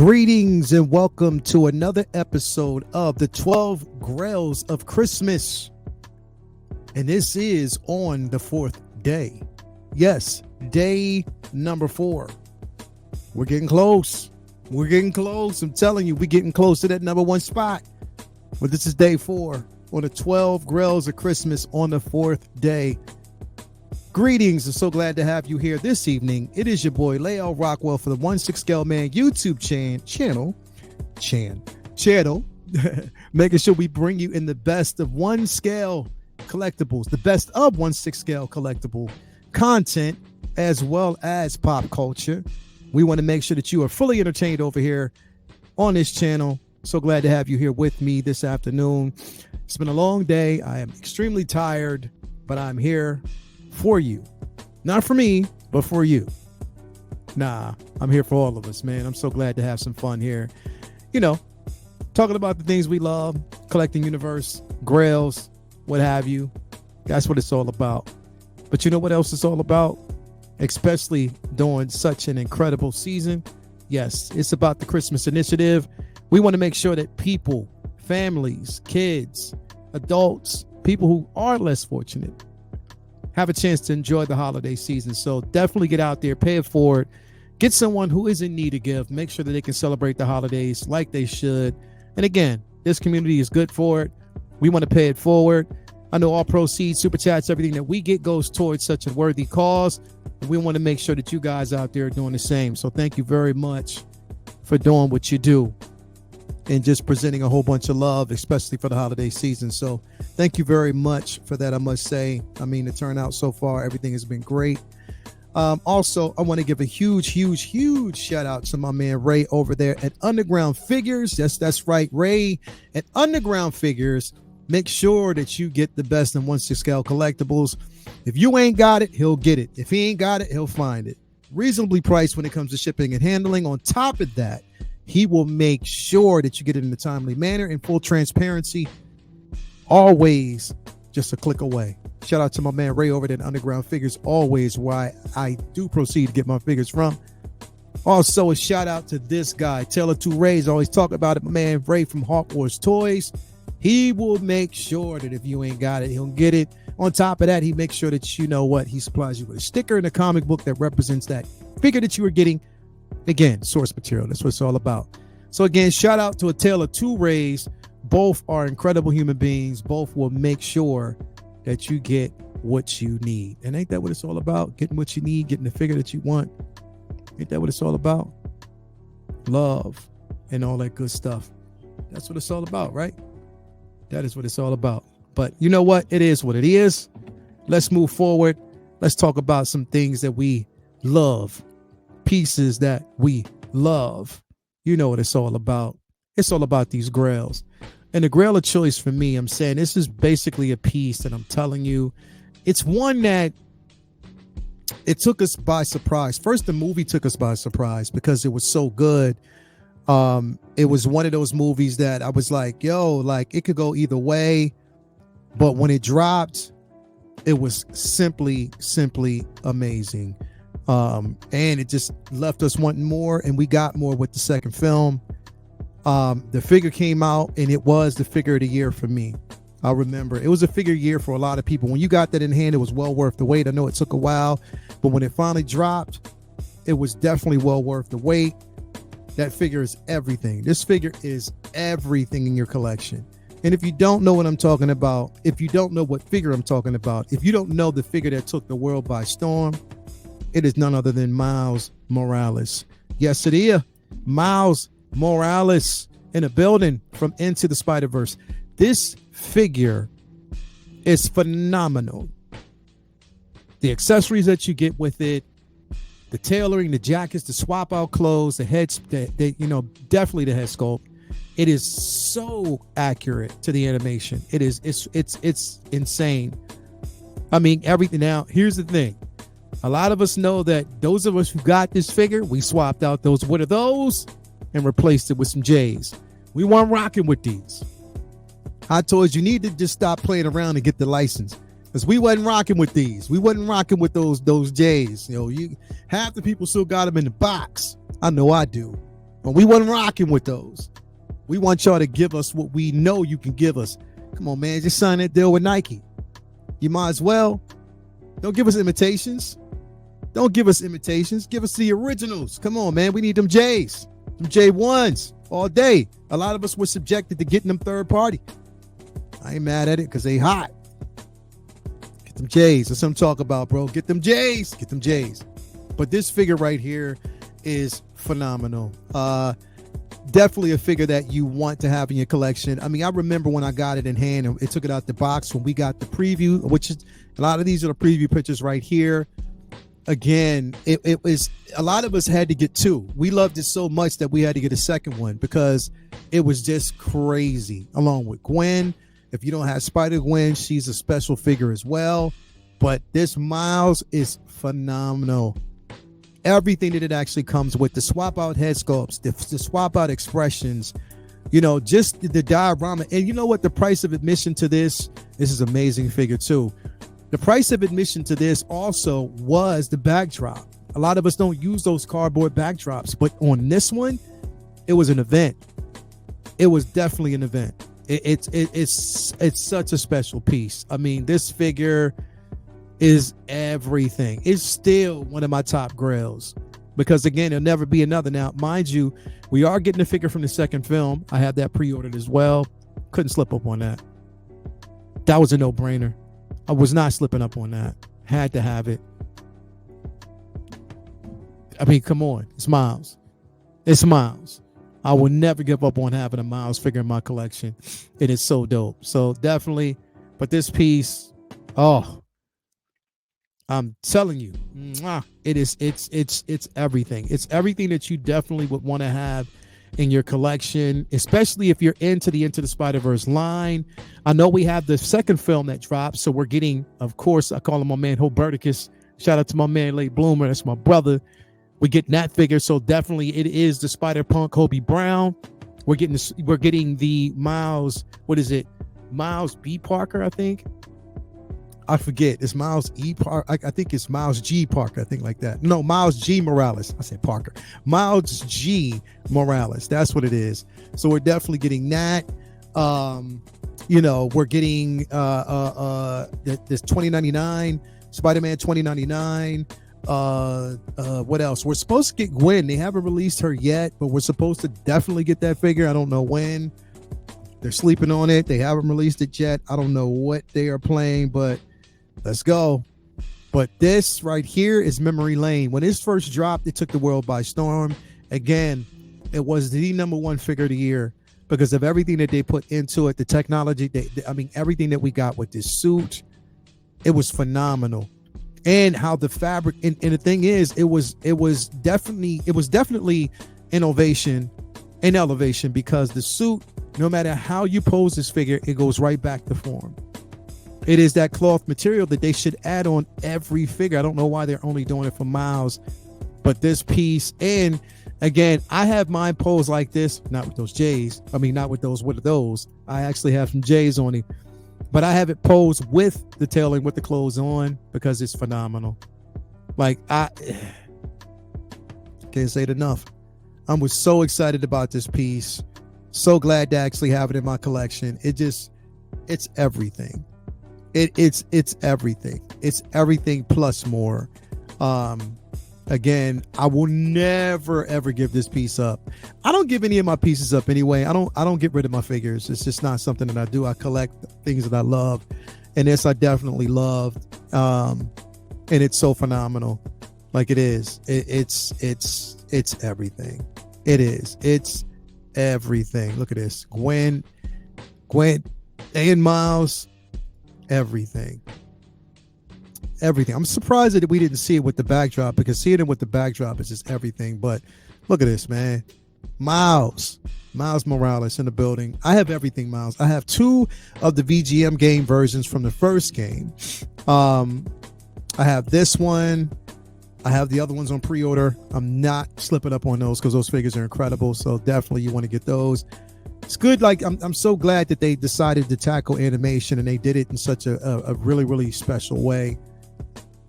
Greetings and welcome to another episode of the 12 Grails of Xmas. And this is on the fourth day. Yes, day number 4. We're getting close. We're getting close. I'm telling you, we're getting close to that number 1 spot. But this is day 4 on the 12 Grails of Xmas on the 4th day. Greetings. I'm so glad to have you here this evening. It is your boy Leo Rockwell for the 1/6 Scale Man YouTube channel, making sure we bring you in the best of 1 scale collectibles, the best of 1/6 scale collectible content, as well as pop culture. We want to make sure that you are fully entertained over here on this channel. So glad to have you here with me this afternoon. It's been a long day. I am extremely tired, but I'm here for you. Not for me, but for you. Nah, I'm here for all of us, man. I'm so glad to have some fun here. You know, talking about the things we love, collecting universe, grails, what have you. That's what it's all about. But you know what else it's all about? Especially during such an incredible season. Yes, it's about the Christmas initiative. We want to make sure that people, families, kids, adults, people who are less fortunate, have a chance to enjoy the holiday season. So definitely get out there, pay it forward, get someone who is in need a gift, make sure that they can celebrate the holidays like they should. And again, this community is good for it. We want to pay it forward. I know all proceeds, super chats, everything that we get goes towards such a worthy cause. And we want to make sure that you guys out there are doing the same. So thank you very much for doing what you do and just presenting a whole bunch of love, especially for the holiday season. So thank you very much for that, I must say. I mean, the turnout so far, everything has been great. Also, I want to give a huge shout out to my man Ray over there at Underground Figures. That's right, Ray at Underground Figures. Make sure that you get the best in 1/6 scale collectibles. If you ain't got it, he'll get it. If he ain't got it, he'll find it. Reasonably priced when it comes to shipping and handling. On top of that, he will make sure that you get it in a timely manner and full transparency. Always just a click away. Shout out to my man Ray over at Underground Figures, always why I do proceed to get my figures from. Also, a shout out to this guy, Taylor 2 Rays. Always talk about it, my man Ray from Hawk Wars Toys. He will make sure that if you ain't got it, he'll get it. On top of that, he makes sure that you know what, he supplies you with a sticker and a comic book that represents that figure that you are getting. Again, source material. That's what it's all about. So again, shout out to a Taylor 2 Rays. Both are incredible human beings. Both will make sure that you get what you need. And ain't that what it's all about? Getting what you need, getting the figure that you want. Ain't that what it's all about? Love and all that good stuff. That's what it's all about, right? That is what it's all about. But you know what? It is what it is. Let's move forward. Let's talk about some things that we love. Pieces that we love. You know what it's all about. It's all about these grails. And the grail of choice for me, I'm saying this is basically a piece that I'm telling you, it's one that it took us by surprise. First, the movie took us by surprise because it was so good. It was one of those movies that I was like, yo, like it could go either way. But when it dropped, it was simply amazing. And it just left us wanting more, and we got more with the second film. The figure came out, and it was the figure of the year for me. I remember it was a figure year for a lot of people. When you got that in hand, it was well worth the wait. I know it took a while, but when it finally dropped, it was definitely well worth the wait. That figure is everything. This figure is everything in your collection. And if you don't know what I'm talking about, if you don't know what figure I'm talking about, if you don't know the figure that took the world by storm, it is none other than Miles Morales. Yes, it is. Miles Morales in a building from Into the Spiderverse. This figure is phenomenal. The accessories that you get with it, the tailoring, the jackets, the swap out clothes, the heads, definitely the head sculpt. It is so accurate to the animation. It's insane. I mean, everything. Now, here's the thing. A lot of us know that those of us who got this figure, we swapped out those what are those and replaced it with some J's. We weren't rocking with these. I told you need to just stop playing around and get the license. Because we wasn't rocking with these. We wasn't rocking with those J's. You know, half the people still got them in the box. I know I do. And we wasn't rocking with those. We want y'all to give us what we know you can give us. Come on, man. Just sign that deal with Nike. You might as well. Don't give us imitations. Don't give us imitations. Give us the originals. Come on, man. We need them J's. Them J1s all day. A lot of us were subjected to getting them third party. I ain't mad at it because they hot. Get them J's. That's what I'm talking about, bro. Get them J's. Get them J's. But this figure right here is phenomenal. Definitely a figure that you want to have in your collection. I mean, I remember when I got it in hand and it took it out the box when we got the preview, which is a lot of these are the preview pictures right here. Again, it was a lot of us had to get two. We loved it so much that we had to get a second one because it was just crazy. Along with Gwen, if you don't have Spider-Gwen, she's a special figure as well. But this Miles is phenomenal. Everything that it actually comes with, the swap out head sculpts, the swap out expressions, you know, just the diorama. And you know what? The price of admission to this is amazing figure too. The price of admission to this also was the backdrop. A lot of us don't use those cardboard backdrops, but on this one, it was an event. It was definitely an event. It's such a special piece. I mean, this figure is everything. It's still one of my top grails because again, there'll never be another. Now, mind you, we are getting a figure from the second film. I have that pre-ordered as well. Couldn't slip up on that. That was a no-brainer. I was not slipping up on that. Had to have it. I mean, come on. It's Miles. It's Miles. I will never give up on having a Miles figure in my collection. It is so dope. So definitely, but this piece, oh, I'm telling you, it's everything. It's everything that you definitely would want to have in your collection, especially if you're into the Spider-Verse line. I know we have the second film that dropped, so we're getting, of course, I call him my man Hoberticus. Shout out to my man Late Bloomer. That's my brother. We're getting that figure, so definitely it is the Spider-Punk Hobie Brown. We're getting the Miles. What is it? Miles B. Parker, I think. I forget. It's Miles E. Parker. I think it's Miles G. Parker. I think like that. No, Miles G. Morales. I said Parker. Miles G. Morales. That's what it is. So we're definitely getting that. You know, we're getting this 2099 Spider-Man 2099. What else? We're supposed to get Gwen. They haven't released her yet, but we're supposed to definitely get that figure. I don't know when. They're sleeping on it. They haven't released it yet. I don't know what they are playing, but let's go. But this right here is memory lane. When this first dropped, it took the world by storm. Again, it was the #1 figure of the year because of everything that they put into it, the technology. I mean, everything that we got with this suit, it was phenomenal. And how the fabric and the thing is, it was definitely innovation and elevation because the suit, no matter how you pose this figure, it goes right back to form. It is that cloth material that they should add on every figure. I don't know why they're only doing it for Miles, but this piece, and again, I have mine posed like this, not with those J's. I mean, not with those. What are those? I actually have some J's on it, but I have it posed with the tailoring, with the clothes on because it's phenomenal. Like I can't say it enough. I was so excited about this piece. So glad to actually have it in my collection. It's everything. It's everything. It's everything plus more. Again, I will never ever give this piece up. I don't give any of my pieces up anyway. I don't get rid of my figures. It's just not something that I do. I collect things that I love, and this I definitely loved. And it's so phenomenal. Like it is. It's everything. It is. It's everything. Look at this. Gwen and Miles. Everything. I'm surprised that we didn't see it with the backdrop because seeing it with the backdrop is just everything. But look at this, man. Miles Morales in the building. I have everything, Miles. I have 2 of the VGM game versions from the first game. I have this one. I have the other ones on pre-order. I'm not slipping up on those because those figures are incredible. So definitely you want to get those. It's good. Like I'm so glad that they decided to tackle animation and they did it in such a really, really special way.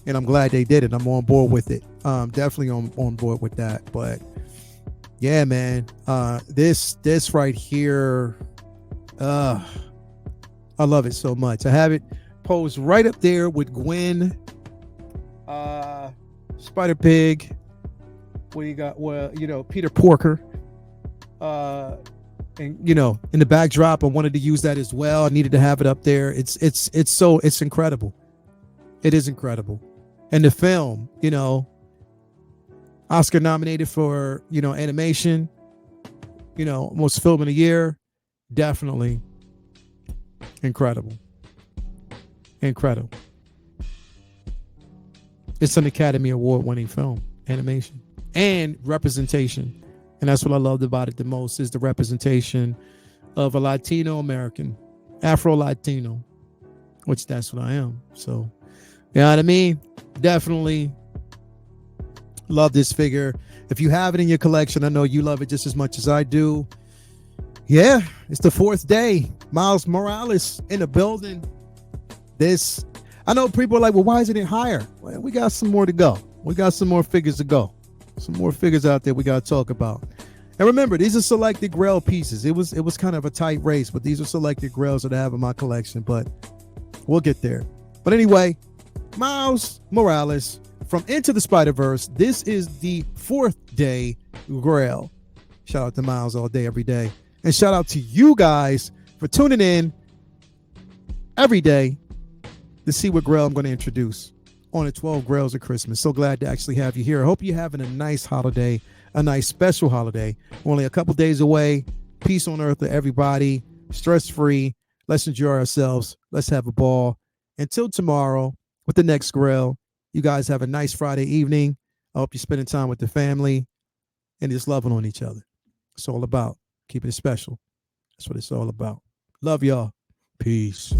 And I'm glad they did it. I'm on board with it. Definitely on board with that. But Yeah, man. This right here, uh, I love it so much. I have it posed right up there with Gwen, uh, Spider Pig. What do you got? Well, Peter Porker. Uh, and in the backdrop, I wanted to use that as well. I needed to have it up there. It's incredible. It is incredible. And the film, Oscar nominated for animation. Most film of the year. Definitely incredible. Incredible. It's an Academy Award winning film, animation and representation. And that's what I loved about it the most, is the representation of a Latino American, Afro Latino, which that's what I am. So, you know what I mean? Definitely love this figure. If you have it in your collection, I know you love it just as much as I do. Yeah, it's the 4th day. Miles Morales in the building. I know people are like, well, why isn't it higher? Well, we got some more to go. We got some more figures to go. Some more figures out there we got to talk about. And remember, these are selected Grail pieces. It was kind of a tight race, but these are selected Grails that I have in my collection. But we'll get there. But anyway, Miles Morales from Into the Spiderverse. This is the 4th day Grail. Shout out to Miles all day, every day. And shout out to you guys for tuning in every day to see what Grail I'm going to introduce on the 12 Grails of Christmas. So glad to actually have you here. I hope you're having a nice holiday, a nice special holiday. Only a couple days away. Peace on earth to everybody. Stress-free. Let's enjoy ourselves. Let's have a ball. Until tomorrow with the next Grail, you guys have a nice Friday evening. I hope you're spending time with the family and just loving on each other. It's all about keeping it special. That's what it's all about. Love y'all. Peace.